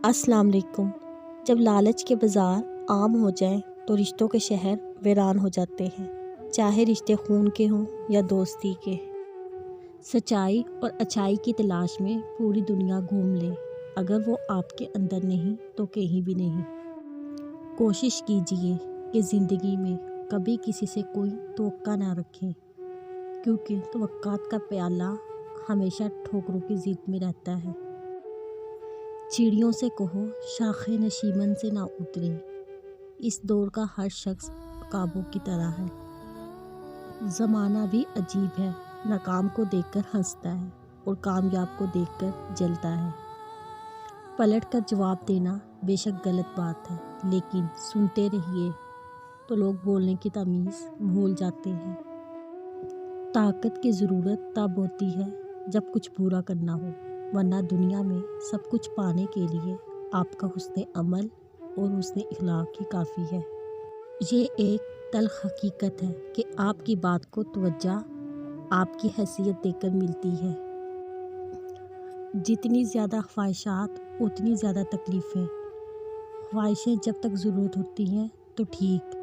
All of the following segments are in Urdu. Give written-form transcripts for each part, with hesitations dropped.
السلام علیکم۔ جب لالچ کے بازار عام ہو جائیں تو رشتوں کے شہر ویران ہو جاتے ہیں، چاہے رشتے خون کے ہوں یا دوستی کے۔ سچائی اور اچھائی کی تلاش میں پوری دنیا گھوم لیں، اگر وہ آپ کے اندر نہیں تو کہیں بھی نہیں۔ کوشش کیجئے کہ زندگی میں کبھی کسی سے کوئی توقع نہ رکھیں، کیونکہ توقعات کا پیالہ ہمیشہ ٹھوکروں کی زد میں رہتا ہے۔ چڑیوں سے کہو شاخ نشیمن سے نہ اترے، اس دور کا ہر شخص عقابوں کی طرح ہے۔ زمانہ بھی عجیب ہے، ناکام کو دیکھ کر ہنستا ہے اور کامیاب کو دیکھ کر جلتا ہے۔ پلٹ کر جواب دینا بے شک غلط بات ہے، لیکن سنتے رہیے تو لوگ بولنے کی تمیز بھول جاتے ہیں۔ طاقت کی ضرورت تب ہوتی ہے جب کچھ برا کرنا ہو، ورنہ دنیا میں سب کچھ پانے کے لیے آپ کا حسن عمل اور حسن اخلاق ہی کافی ہے۔ یہ ایک تلخ حقیقت ہے کہ آپ کی بات کو توجہ آپ کی حیثیت دے کر ملتی ہے۔ جتنی زیادہ خواہشات اتنی زیادہ تکلیفیں۔ خواہشیں جب تک ضرورت ہوتی ہیں تو ٹھیک،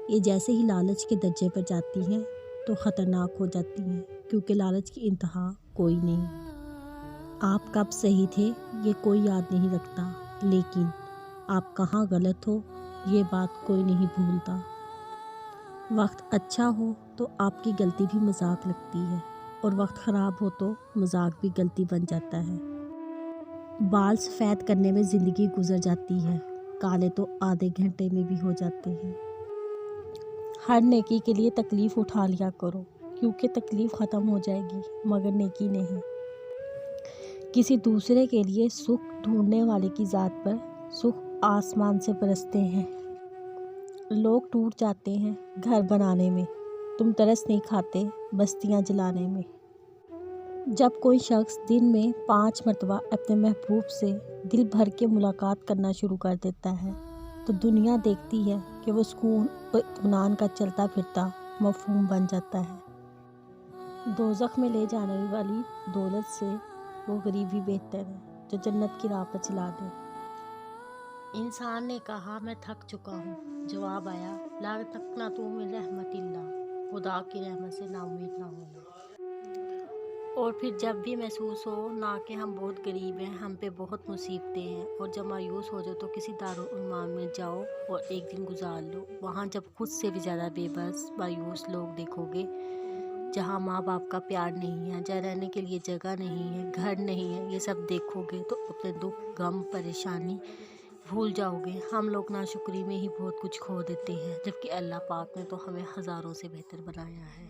یہ جیسے ہی لالچ کے درجے پر جاتی ہیں تو خطرناک ہو جاتی ہیں، کیونکہ لالچ کی انتہا کوئی نہیں۔ آپ کب صحیح تھے یہ کوئی یاد نہیں رکھتا، لیکن آپ کہاں غلط ہو یہ بات کوئی نہیں بھولتا۔ وقت اچھا ہو تو آپ کی غلطی بھی مذاق لگتی ہے، اور وقت خراب ہو تو مذاق بھی غلطی بن جاتا ہے۔ بال سفید کرنے میں زندگی گزر جاتی ہے، کالے تو آدھے گھنٹے میں بھی ہو جاتے ہیں۔ ہر نیکی کے لیے تکلیف اٹھا لیا کرو، کیونکہ تکلیف ختم ہو جائے گی مگر نیکی نہیں۔ کسی دوسرے کے لیے سکھ ڈھونڈنے والے کی ذات پر سکھ آسمان سے برستے ہیں۔ لوگ ٹوٹ جاتے ہیں گھر بنانے میں، تم ترس نہیں کھاتے بستیاں جلانے میں۔ جب کوئی شخص دن میں 5 مرتبہ اپنے محبوب سے دل بھر کے ملاقات کرنا شروع کر دیتا ہے تو دنیا دیکھتی ہے کہ وہ سکون اور اطمینان کا چلتا پھرتا مفہوم بن جاتا ہے۔ دوزخ میں لے جانے والی دولت سے وہ غریبی بہتر ہے جو جنت کی راہ پر چلا دے۔ انسان نے کہا میں تھک چکا ہوں، جواب آیا لا تقنطوا من رحمت اللہ، خدا کی رحمت سے نا امید نہ ہونا۔ اور پھر جب بھی محسوس ہو نہ کہ ہم بہت غریب ہیں، ہم پہ بہت مصیبتیں ہیں، اور جب مایوس ہو جاؤ تو کسی دارالایمان میں جاؤ اور ایک دن گزار لو۔ وہاں جب خود سے بھی زیادہ بے بس مایوس لوگ دیکھو گے، جہاں ماں باپ کا پیار نہیں ہے، جہاں رہنے کے لیے جگہ نہیں ہے، گھر نہیں ہے، یہ سب دیکھو گے تو اپنے دکھ غم پریشانی بھول جاؤ گے۔ ہم لوگ ناشکری میں ہی بہت کچھ کھو دیتے ہیں، جبکہ اللہ پاک نے تو ہمیں ہزاروں سے بہتر بنایا ہے۔